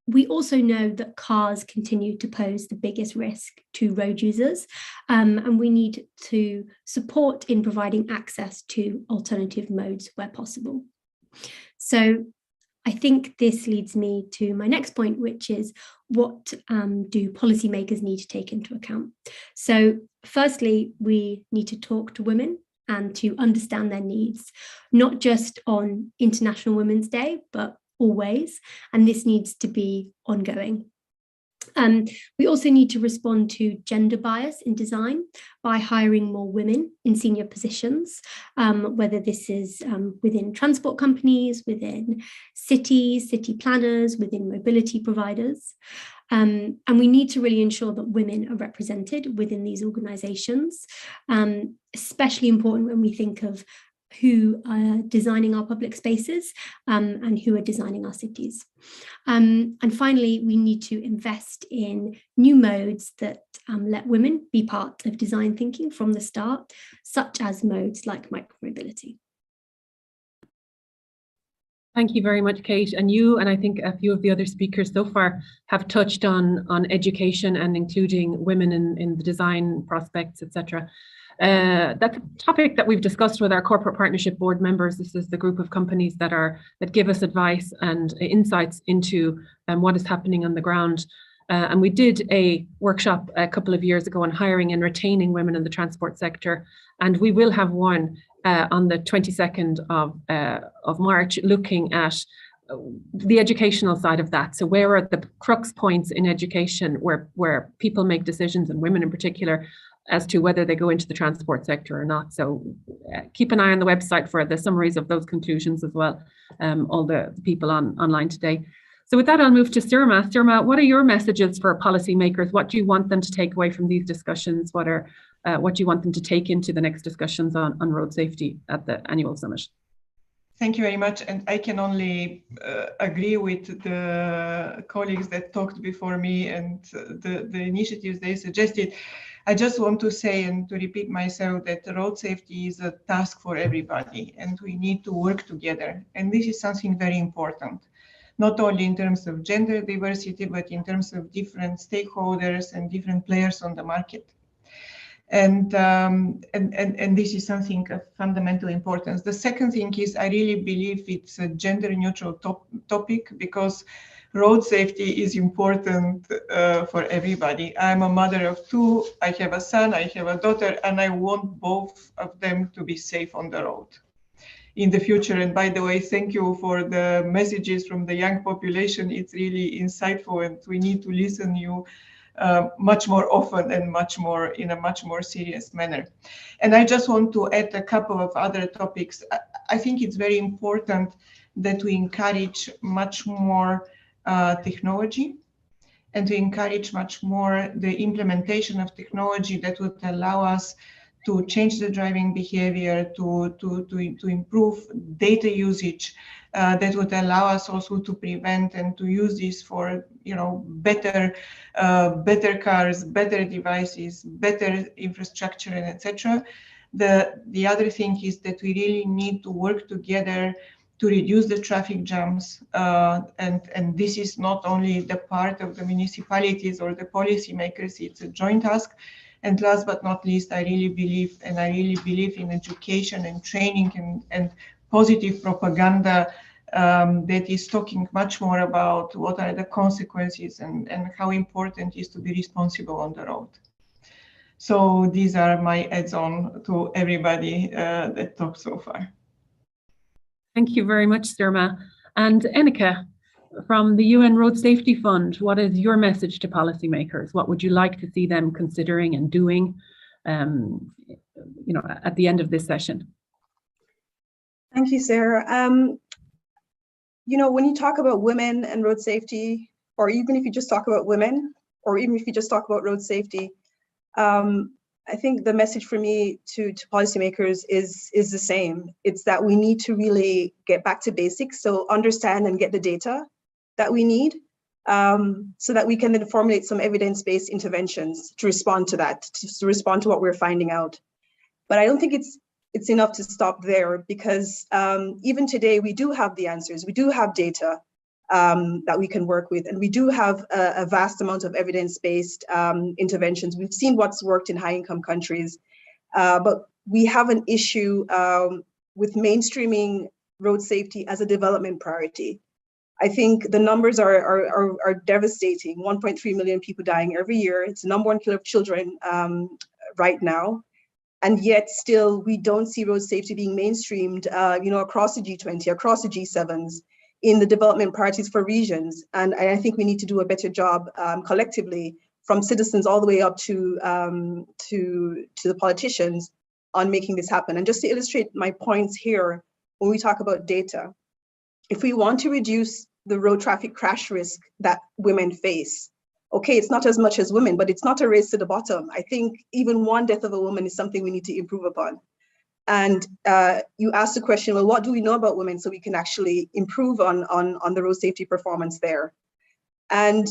we also know that cars continue to pose the biggest risk to road users, and we need to support in providing access to alternative modes where possible. So I think this leads me to my next point, which is what do policymakers need to take into account? So firstly, we need to talk to women and to understand their needs, not just on International Women's Day, but always, and this needs to be ongoing. We also need to respond to gender bias in design by hiring more women in senior positions, whether this is within transport companies, within cities, city planners, within mobility providers. And we need to really ensure that women are represented within these organisations, especially important when we think of who are designing our public spaces and who are designing our cities. And finally, we need to invest in new modes that let women be part of design thinking from the start, such as modes like micromobility. Thank you very much, Kate. And you, and I think a few of the other speakers so far, have touched on education and including women in the design prospects, etc. That's a topic that we've discussed with our corporate partnership board members. This is the group of companies that give us advice and insights into what is happening on the ground. And we did a workshop a couple of years ago on hiring and retaining women in the transport sector. And we will have one on the 22nd of March looking at the educational side of that. So where are the crux points in education where people make decisions, and women in particular, as to whether they go into the transport sector or not. So keep an eye on the website for the summaries of those conclusions as well, all the people online today. So with that, I'll move to Surma. Surma, what are your messages for policymakers? What do you want them to take away from these discussions? What do you want them to take into the next discussions on road safety at the annual summit? Thank you very much. And I can only agree with the colleagues that talked before me and the initiatives they suggested. I just want to say and to repeat myself that road safety is a task for everybody, and we need to work together. And this is something very important, not only in terms of gender diversity, but in terms of different stakeholders and different players on the market. And this is something of fundamental importance. The second thing is, I really believe it's a gender neutral topic, because road safety is important for everybody. I'm a mother of two. I have a son, I have a daughter, and I want both of them to be safe on the road in the future. And by the way, thank you for the messages from the young population. It's really insightful, and we need to listen to you much more often and in a much more serious manner. And I just want to add a couple of other topics. I think it's very important that we encourage much more technology, and to encourage much more the implementation of technology that would allow us to change the driving behavior, to improve data usage, that would allow us also to prevent and to use this for better cars, better devices, better infrastructure, and etc. The other thing is that we really need to work together to reduce the traffic jams, and this is not only the part of the municipalities or the policymakers, it's a joint task. And last but not least, I really believe in education and training and positive propaganda that is talking much more about what are the consequences and how important it is to be responsible on the road. So these are my adds-on to everybody that talked so far. Thank you very much, Surma. And Enika, from the UN Road Safety Fund, what is your message to policymakers? What would you like to see them considering and doing, at the end of this session? Thank you, Sarah. When you talk about women and road safety, or even if you just talk about women, or even if you just talk about road safety, I think the message for me to policymakers is the same. It's that we need to really get back to basics. So understand and get the data that we need so that we can then formulate some evidence-based interventions to respond to that, to respond to what we're finding out. But I don't think it's enough to stop there, because even today we do have the answers, we do have data that we can work with, and we do have a vast amount of evidence-based interventions. We've seen what's worked in high-income countries, but we have an issue with mainstreaming road safety as a development priority. I think the numbers are devastating. 1.3 million people dying every year. It's the #1 killer of children right now. And yet still, we don't see road safety being mainstreamed, across the G20, across the G7s, in the development priorities for regions. And I think we need to do a better job collectively, from citizens all the way up to the politicians, on making this happen. And just to illustrate my points here, when we talk about data, if we want to reduce the road traffic crash risk that women face, okay, it's not as much as women, but it's not a race to the bottom. I think even one death of a woman is something we need to improve upon. And you asked the question, well, what do we know about women so we can actually improve on the road safety performance there? And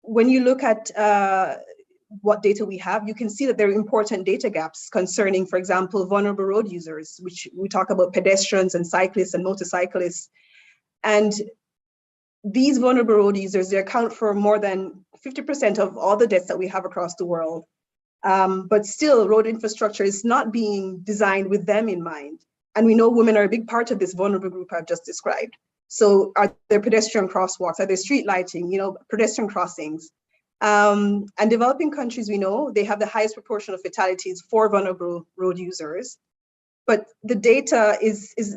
when you look at what data we have, you can see that there are important data gaps concerning, for example, vulnerable road users, which we talk about pedestrians and cyclists and motorcyclists. And these vulnerable road users, they account for more than 50% of all the deaths that we have across the world. But still, road infrastructure is not being designed with them in mind. And we know women are a big part of this vulnerable group I've just described. So are there pedestrian crosswalks? Are there street lighting, pedestrian crossings? And developing countries, we know, they have the highest proportion of fatalities for vulnerable road users. But the data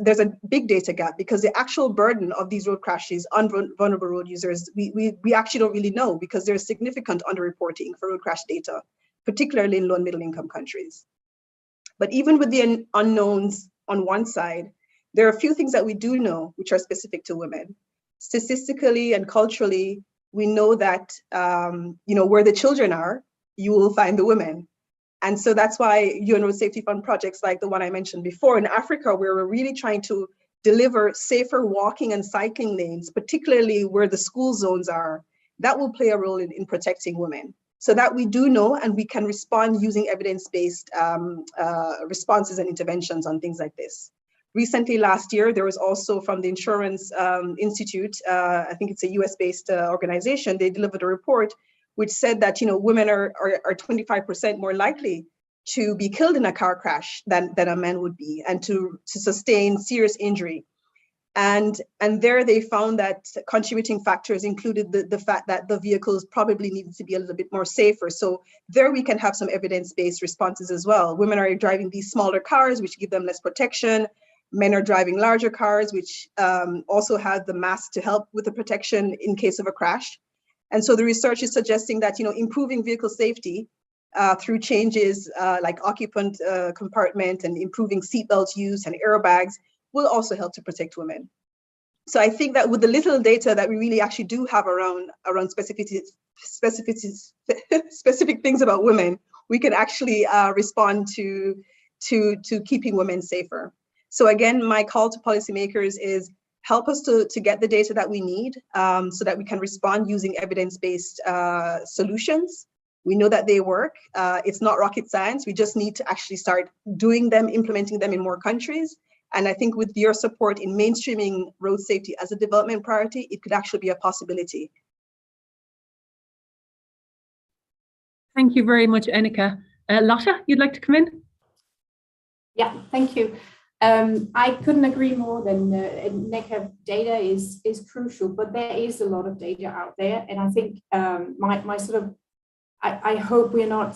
there's a big data gap, because the actual burden of these road crashes on vulnerable road users, we actually don't really know, because there's significant underreporting for road crash data, particularly in low and middle income countries. But even with the unknowns on one side, there are a few things that we do know which are specific to women. Statistically and culturally, we know that where the children are, you will find the women. And so that's why UN Road Safety Fund projects like the one I mentioned before in Africa, where we're really trying to deliver safer walking and cycling lanes, particularly where the school zones are, that will play a role in protecting women. So that we do know, and we can respond using evidence-based responses and interventions on things like this. Recently, last year, there was also from the Insurance Institute, I think it's a US-based organization, they delivered a report which said that women are 25% more likely to be killed in a car crash than a man would be, and to sustain serious injury. And there they found that contributing factors included the fact that the vehicles probably needed to be a little bit more safer. So there we can have some evidence-based responses as well. Women are driving these smaller cars, which give them less protection. Men are driving larger cars, which also have the mass to help with the protection in case of a crash. And so the research is suggesting that improving vehicle safety through changes like occupant compartment and improving seatbelt use and airbags will also help to protect women. So I think that with the little data that we really actually do have around specific things about women, we can actually respond to keeping women safer. So again, my call to policymakers is help us to get the data that we need so that we can respond using evidence-based solutions. We know that they work. It's not rocket science. We just need to actually start doing them, implementing them in more countries. And I think with your support in mainstreaming road safety as a development priority, it could actually be a possibility. Thank you very much, Enika. Lotta, you'd like to come in? Yeah, thank you. I couldn't agree more than Enika. Data is crucial, but there is a lot of data out there. And I think I hope we're not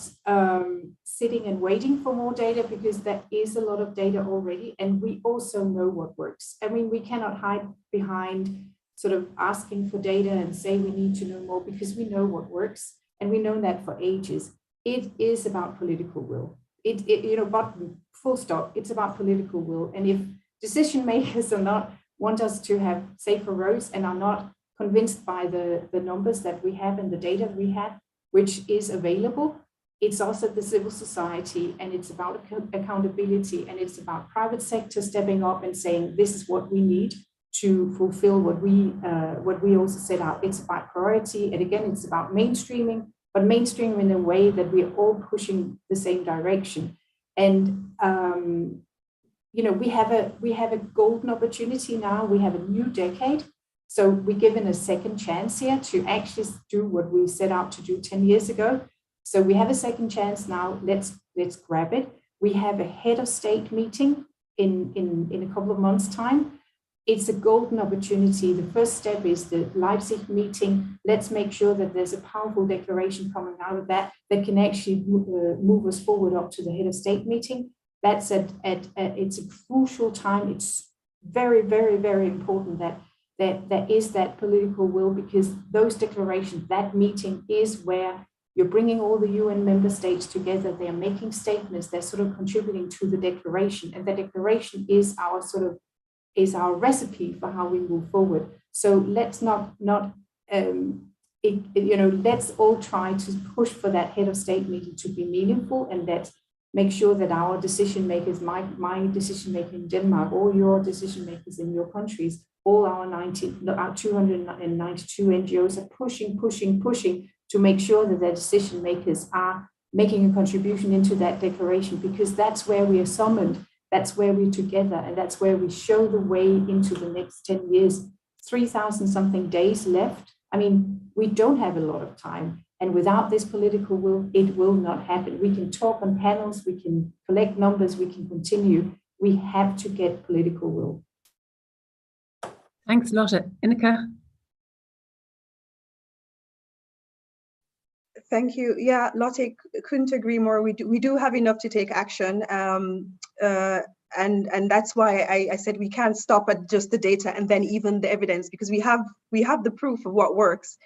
sitting and waiting for more data, because there is a lot of data already, and we also know what works. I mean, we cannot hide behind sort of asking for data and say we need to know more, because we know what works, and we know that for ages. It is about political will. But full stop, it's about political will. And if decision makers are not want us to have safer roads and are not convinced by the numbers that we have and the data we have, which is available, it's also the civil society, and it's about accountability, and it's about private sector stepping up and saying, this is what we need. to fulfill what we also set out. It's about priority, and again, it's about mainstreaming, but mainstreaming in a way that we are all pushing the same direction. And we have a golden opportunity now. We have a new decade, so we're given a second chance here to actually do what we set out to do 10 years ago. So we have a second chance now. Let's grab it. We have a head of state meeting in a couple of months' time. It's a golden opportunity. The first step is the Leipzig meeting. Let's make sure that there's a powerful declaration coming out of that can actually move us forward up to the head of state meeting. That's it's a crucial time. It's very, very, very important that there is that political will, because those declarations, that meeting is where you're bringing all the UN member states together. They are making statements. They're sort of contributing to the declaration, and the declaration is our recipe for how we move forward. So let's let's all try to push for that head of state meeting to be meaningful, and let's make sure that our decision makers, my decision maker in Denmark, all your decision makers in your countries, all our 292 NGOs are pushing to make sure that their decision makers are making a contribution into that declaration, because that's where we are summoned. That's where we're together, and that's where we show the way into the next 10 years. 3,000 something days left. I mean, we don't have a lot of time. And without this political will, it will not happen. We can talk on panels, we can collect numbers, we can continue. We have to get political will. Thanks, Lotte. Ineke? Thank you. Yeah, Lotte, couldn't agree more. We do have enough to take action. And that's why I said we can't stop at just the data and then even the evidence, because we have the proof of what works.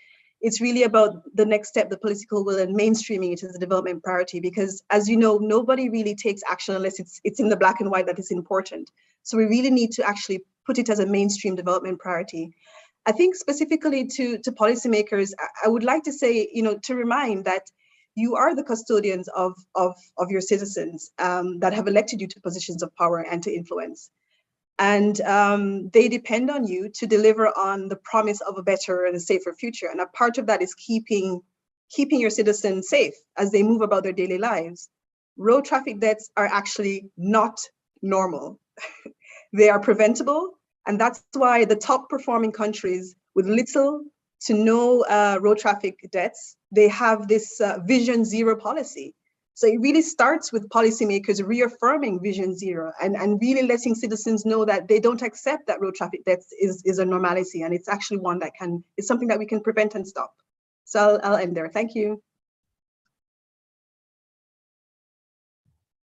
It's really about the next step, the political will, and mainstreaming it as a development priority, because as you know, nobody really takes action unless it's in the black and white that is important. So we really need to actually put it as a mainstream development priority. I think specifically to policymakers, I would like to say, to remind that you are the custodians of your citizens that have elected you to positions of power and to influence. And they depend on you to deliver on the promise of a better and a safer future. And a part of that is keeping your citizens safe as they move about their daily lives. Road traffic deaths are actually not normal. They are preventable. And that's why the top performing countries with little to no road traffic deaths, they have this Vision Zero policy. So it really starts with policymakers reaffirming Vision Zero and really letting citizens know that they don't accept that road traffic deaths is a normality, and it's actually one that it's something that we can prevent and stop. So I'll end there. Thank you.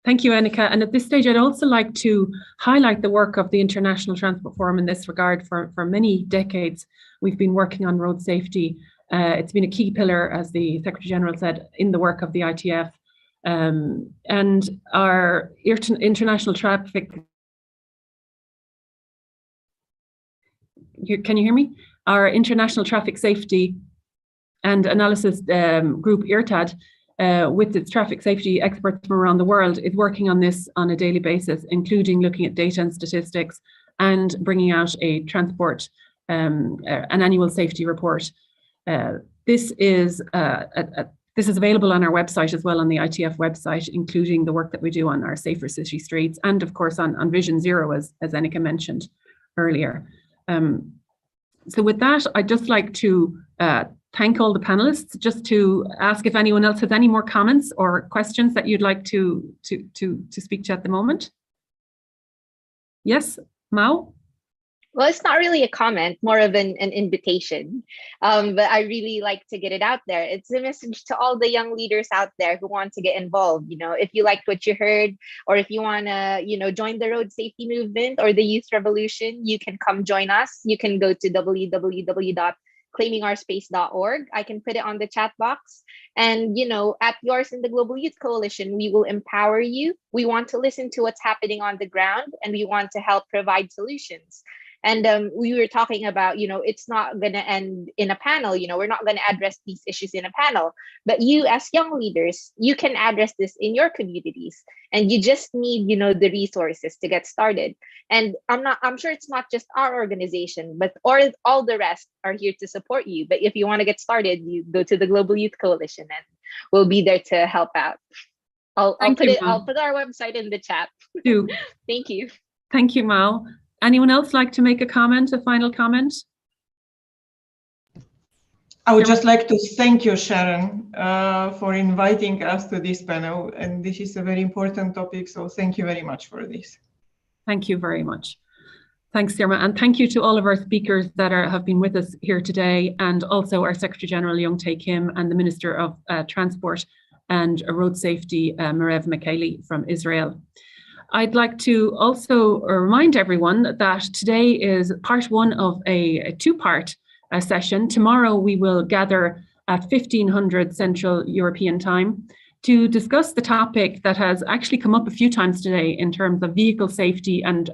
Thank you, Ineke. And at this stage, I'd also like to highlight the work of the International Transport Forum in this regard. For many decades, we've been working on road safety. It's been a key pillar, as the Secretary General said, in the work of the ITF. And our international traffic, can you hear me? Our International Traffic Safety and Analysis group, IRTAD, with its traffic safety experts from around the world, is working on this on a daily basis, including looking at data and statistics and bringing out a transport, an annual safety report. This is available on our website as well, on the ITF website, including the work that we do on our safer city streets and, of course, on Vision Zero, as Ineke mentioned earlier. So with that, I'd just like to thank all the panelists, just to ask if anyone else has any more comments or questions that you'd like to speak to at the moment. Yes, Mao? Well, it's not really a comment, more of an invitation. But I really like to get it out there. It's a message to all the young leaders out there who want to get involved. If you liked what you heard, or if you want to, join the road safety movement or the youth revolution, you can come join us. You can go to www.claimingourspace.org. I can put it on the chat box. And, at Yours in the Global Youth Coalition, we will empower you. We want to listen to what's happening on the ground, and we want to help provide solutions. And we were talking about, it's not going to end in a panel. We're not going to address these issues in a panel, but you as young leaders, you can address this in your communities, and you just need, the resources to get started. And I'm sure it's not just our organization, but all the rest are here to support you. But if you want to get started, you go to the Global Youth Coalition, and we'll be there to help out. I'll put our website in the chat. Do. Thank you. Thank you, Mal. Anyone else like to make a final comment? I would just like to thank you, Sharon, for inviting us to this panel. And this is a very important topic, so thank you very much for this. Thank you very much. Thanks, Sirma. And thank you to all of our speakers that have been with us here today, and also our Secretary General, Young-Tae Kim, and the Minister of Transport and Road Safety, Merev Mikhaeli from Israel. I'd like to also remind everyone that today is part one of a two-part session. Tomorrow we will gather at 1500 Central European Time to discuss the topic that has actually come up a few times today in terms of vehicle safety and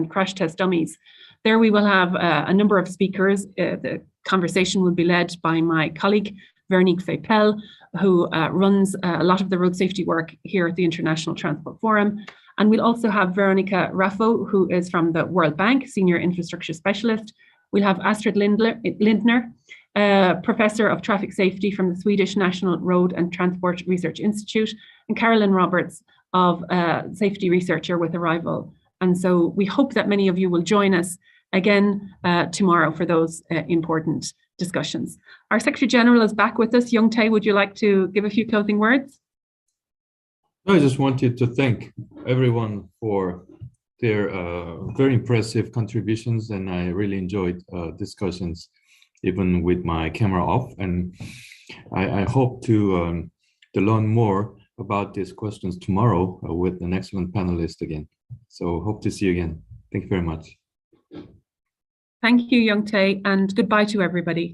crash test dummies. There we will have a number of speakers. The conversation will be led by my colleague, Veronique Feipel, who runs a lot of the road safety work here at the International Transport Forum. And we'll also have Veronica Raffo, who is from the World Bank, Senior Infrastructure Specialist. We'll have Astrid Lindner, Professor of Traffic Safety from the Swedish National Road and Transport Research Institute, and Carolyn Roberts, of Safety Researcher with Arrival. And so we hope that many of you will join us again tomorrow for those important discussions. Our Secretary General is back with us. Young-Tae, would you like to give a few closing words? I just wanted to thank everyone for their very impressive contributions, and I really enjoyed discussions even with my camera off. And I hope to learn more about these questions tomorrow with an excellent panelist again. So hope to see you again. Thank you very much. Thank you, Young-Tae, and goodbye to everybody.